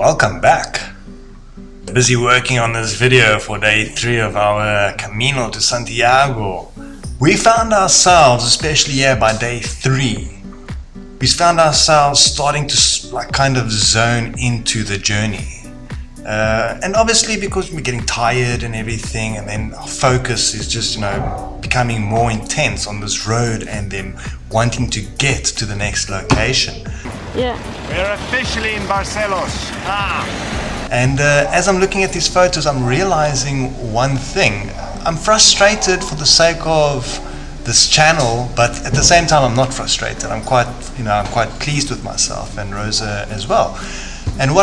Welcome back. Busy working on this video for day 3 of our Camino de Santiago. We found ourselves, especially here by day 3, we found ourselves starting to kind of zone into the journey. And obviously because we're getting tired and everything, and then our focus is just, becoming more intense on this road and then wanting to get to the next location. Yeah. We're officially in Barcelos. And as I'm looking at these photos, I'm realizing one thing. I'm frustrated for the sake of this channel, but at the same time, I'm not frustrated. I'm quite pleased with myself and Rosa as well. And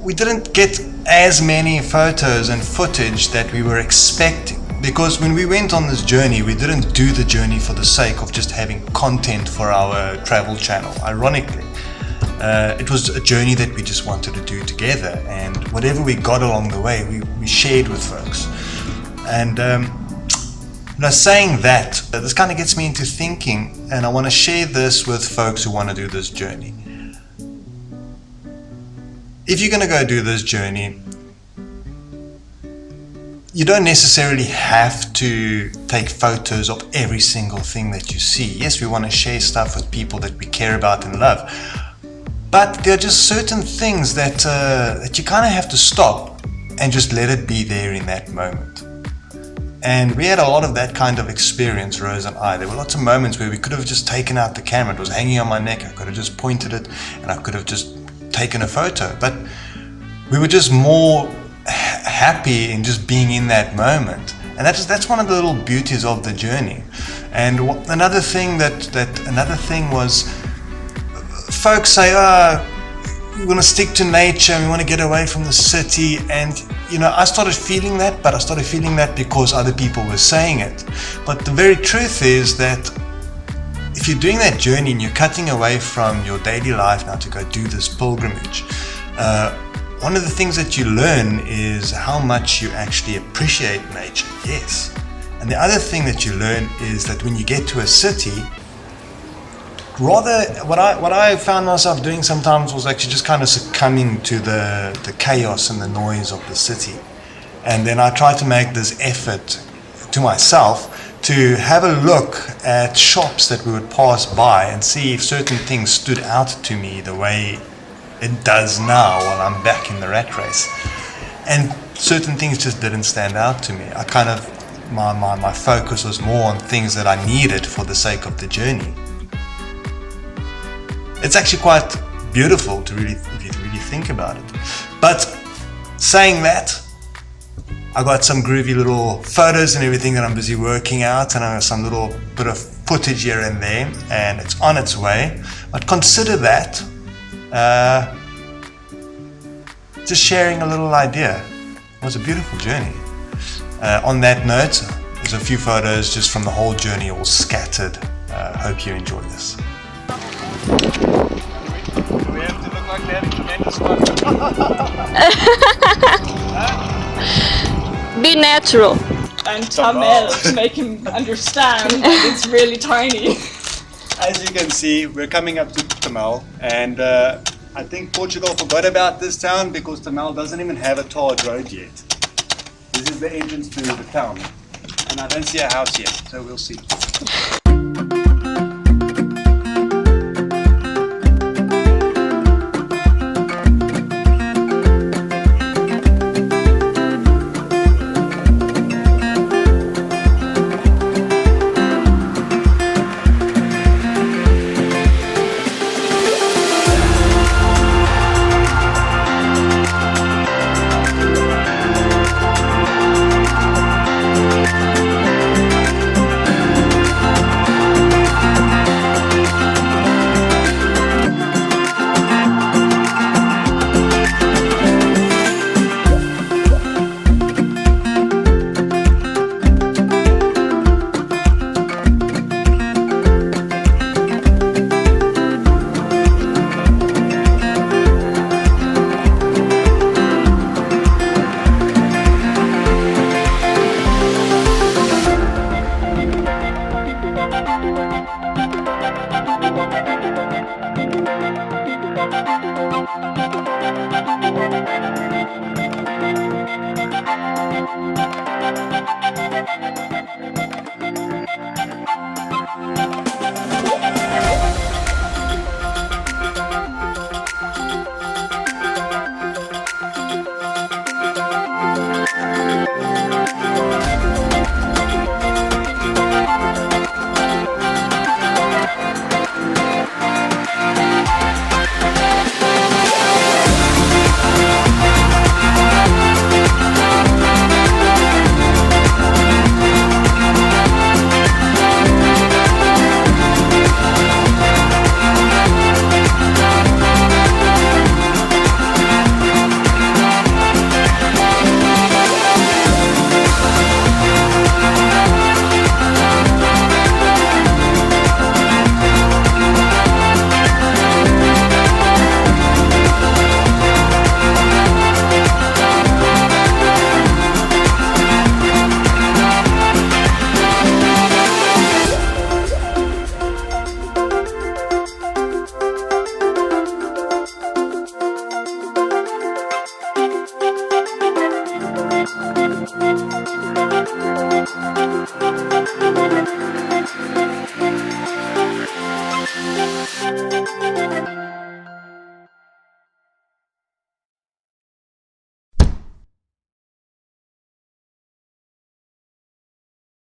we didn't get as many photos and footage that we were expecting, because when we went on this journey, we didn't do the journey for the sake of just having content for our travel channel. Ironically, it was a journey that we just wanted to do together, and whatever we got along the way, we shared with folks. And saying that, this kind of gets me into thinking, and I want to share this with folks who want to do this journey. If you're going to go do this journey, you don't necessarily have to take photos of every single thing that you see. Yes, we want to share stuff with people that we care about and love, but there are just certain things that you kind of have to stop and just let it be there in that moment. And we had a lot of that kind of experience, Rose and I. There were lots of moments where we could have just taken out the camera. It was hanging on my neck. I could have just pointed it and I could have just taken a photo, but we were just more happy in just being in that moment. And that's one of the little beauties of the journey. And another thing was, folks say, we want to stick to nature, we want to get away from the city. And I started feeling that, but I started feeling that because other people were saying it. But the very truth is that if you're doing that journey and you're cutting away from your daily life now to go do this pilgrimage, one of the things that you learn is how much you actually appreciate nature, yes. And the other thing that you learn is that when you get to a city, rather, what I found myself doing sometimes was actually just kind of succumbing to the chaos and the noise of the city. And then I tried to make this effort to myself to have a look at shops that we would pass by and see if certain things stood out to me the way it does now while I'm back in the rat race. And certain things just didn't stand out to me. I kind of, my focus was more on things that I needed for the sake of the journey. It's actually quite beautiful if you really think about it. But saying that, I got some groovy little photos and everything that I'm busy working out, and I have some little bit of footage here and there, and it's on its way. But consider that just sharing a little idea. It was a beautiful journey. On that note, there's a few photos just from the whole journey all scattered. Hope you enjoy this. Do we have to look like that in tremendous fun? Be natural. And Tamel to make him understand that it's really tiny. As you can see, we're coming up to Tamel, and I think Portugal forgot about this town because Tamel doesn't even have a tarred road yet. This is the entrance to the town, and I don't see a house yet, so we'll see.